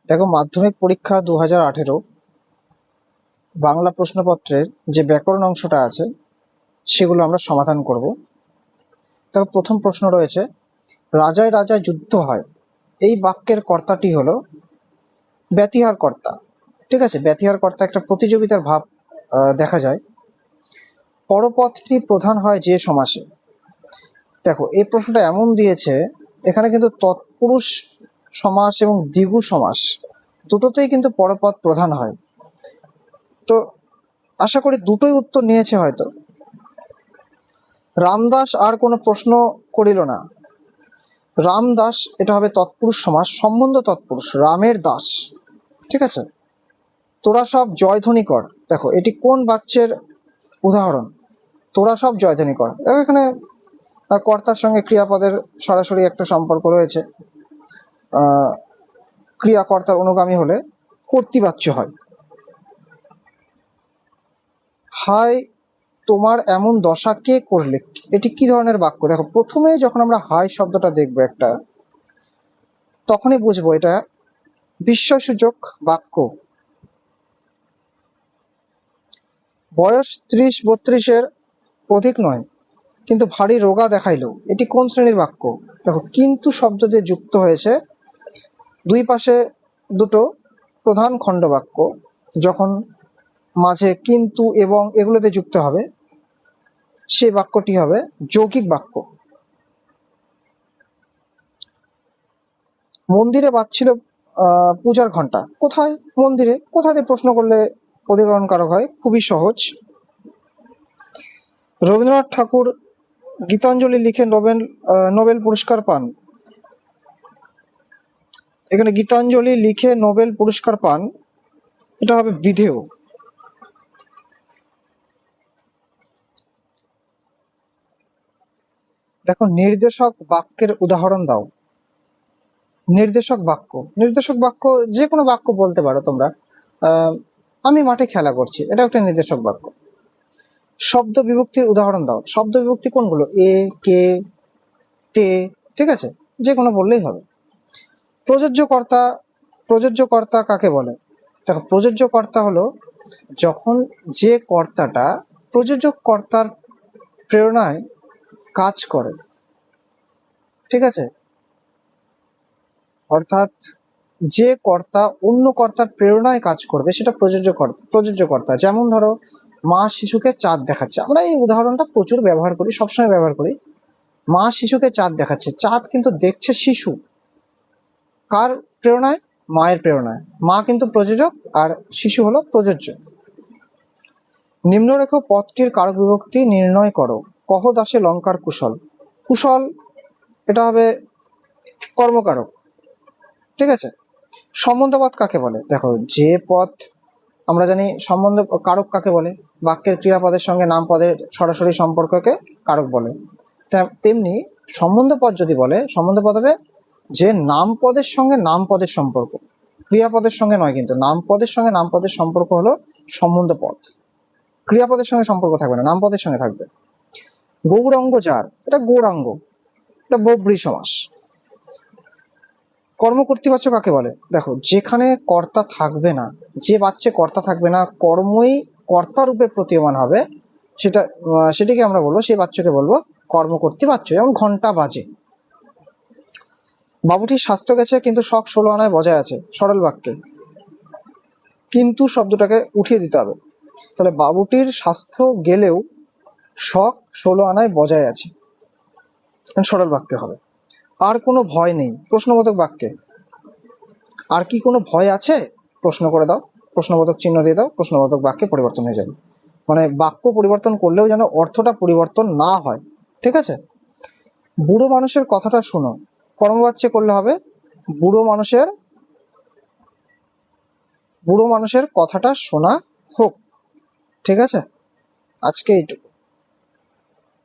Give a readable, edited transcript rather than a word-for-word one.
দেখো, মাধ্যমিক পরীক্ষা 2018 বাংলা প্রশ্নপত্রের যে ব্যাকরণ অংশটা আছে সেগুলো আমরা সমাধান করব। তবে প্রথম প্রশ্ন রয়েছে, রাজায় রাজায় যুদ্ধ হয়, এই বাক্যের কর্তাটি হলো ব্যতিহার কর্তা। ঠিক আছে, ব্যতিহার কর্তা একটা প্রতিযোগিতার ভাব দেখা যায়। পরপদটি প্রধান হয় যে সমাসে। দেখো, এই প্রশ্নটা এমন দিয়েছে, এখানে কিন্তু তৎপুরুষ সমাস এবং দ্বিগু সমাস দুটোতেই কিন্তু পরপদ প্রধান হয়। তো আশা করি দুটোই উত্তর নিয়েছে হয়তো। রামদাস আর কোনো প্রশ্ন করিল না। রামদাস, এটা হবে তৎপুরুষ সমাস, সম্বন্ধ তৎপুরুষ, রামের দাস। ঠিক আছে, তোরা সব জয়ধ্বনি কর। দেখো, এটি কোন বাক্যের উদাহরণ? তোরা সব জয়ধ্বনি কর। দেখো, এখানে কর্তার সঙ্গে ক্রিয়াপদের সরাসরি একটা সম্পর্ক রয়েছে। ক্রিয়াকর্তার অনুগামী হলে কর্তৃবাচ্য হয়। হায় তোমার এমন দশা কে করলে, এটি কি ধরনের বাক্য? দেখো, প্রথমে যখন আমরা হায় শব্দটা দেখবো একটা, তখনই বুঝবো এটা বিস্ময়সূচক বাক্য। বয়স 30-32-এর অধিক নয়, কিন্তু ভারী রোগা দেখাইলো, এটি কোন শ্রেণীর বাক্য? দেখো, কিন্তু শব্দ দিয়ে যুক্ত হয়েছে, দুই পাশে দুটো প্রধান খণ্ড বাক্য, যখন মাঝে কিন্তু এবং এগুলোতে যুক্ত হবে, সেই বাক্যটি হবে যৌগিক বাক্য। মন্দিরে বাজছিল পূজার ঘন্টা। কোথায়? মন্দিরে। কোথায় প্রশ্ন করলে অধিকরণ কারক হয়? খুবই সহজ। রবীন্দ্রনাথ ঠাকুর গীতাঞ্জলি লিখে নোবেল পুরস্কার পান। এখানে গীতাঞ্জলি লিখে নোবেল পুরস্কার পান, এটা হবে বিধেয়। দেখো, নির্দেশক বাক্যের উদাহরণ দাও। নির্দেশক বাক্য, নির্দেশক বাক্য যে কোনো বাক্য বলতে পারো তোমরা। আমি মাঠে খেলা করছি, এটা একটা নির্দেশক বাক্য। শব্দ বিভক্তির উদাহরণ দাও। শব্দ বিভক্তি কোনগুলো? এ, কে, তে। ঠিক আছে, যে কোনো বললেই হবে। প্রযোজ্য কর্তা, প্রযোজ্য কর্তা কাকে বলে? দেখো, প্রযোজ্য কর্তা হলো যখন যে কর্তাটা প্রযোজক কর্তার প্রেরণায় কাজ করে। ঠিক আছে, অর্থাৎ যে কর্তা অন্য কর্তার প্রেরণায় কাজ করবে সেটা প্রযোজ্য কর্তা। যেমন ধরো, মা শিশুকে চাঁদ দেখাচ্ছে। আমরা এই উদাহরণটা প্রচুর ব্যবহার করি, সবসময় ব্যবহার করি। মা শিশুকে চাঁদ দেখাচ্ছে, চাঁদ কিন্তু দেখছে শিশু। কার প্রেরণায়? মায়ের প্রেরণায়। মা কিন্তু প্রযোজক আর শিশু হলো প্রযোজ্য। নিম্নরেখ পদটির কারক বিভক্তি নির্ণয় করো। কহ দাসে লঙ্কার কুশল। কুশল, এটা হবে কর্মকারক। ঠিক আছে, সম্বন্ধ পদ কাকে বলে? দেখো, যে পদ আমরা জানি সম্বন্ধ কারক কাকে বলে, বাক্যের ক্রিয়াপদের সঙ্গে নাম পদের সরাসরি সম্পর্ককে কারক বলে। তেমনি সম্বন্ধ পদ যদি বলে, সম্বন্ধ পদ হবে যে নাম পদের সঙ্গে নাম পদের সম্পর্ক, ক্রিয়াপদের সঙ্গে নয়। কিন্তু নাম পদের সঙ্গে নাম পদের সম্পর্ক হলো সম্বন্ধ পদ। ক্রিয়াপদের সঙ্গে সম্পর্ক থাকবে না, নাম পদের সঙ্গে থাকবে। গৌরাঙ্গ যার, এটা গৌরাঙ্গ, এটা বহুব্রীহি সমাস। কর্মকর্তৃবাচ্য কাকে বলে? দেখো, যেখানে কর্তা থাকবে না, যে বাচ্চে কর্তা থাকবে না, কর্মই কর্তা রূপে প্রতীয়মান হবে, সেটিকে আমরা বলবো, সেই বাচ্চকে বলবো কর্মকর্তৃবাচ্য। যেমন ঘন্টা বাজে। বাবুটির স্বাস্থ্য গেছে কিন্তু শখ 16 আনায় বজায় আছে। সরল বাক্যে কিন্তু শব্দটাকে উঠিয়ে দিতে হবে। তাহলে বাবুটির স্বাস্থ্য গেলেও শখ 16 আনায় বজায় আছে, সরল বাক্যে হবে। আর কোনো ভয় নেই, প্রশ্নবোধক বাক্যে। আর কি কোনো ভয় আছে? প্রশ্ন করে দাও, প্রশ্নবোধক চিহ্ন দিয়ে দাও, প্রশ্নবোধক বাক্যে পরিবর্তন হয়ে যাবে। মানে বাক্য পরিবর্তন করলেও যেন অর্থটা পরিবর্তন না হয়। ঠিক আছে, বুড়ো মানুষের কথাটা শুনো। কর্মবাচ্যে করলে হবে বুড়ো মানুষের কথাটা শোনা হোক। ঠিক আছে, আজকে এইটুকু।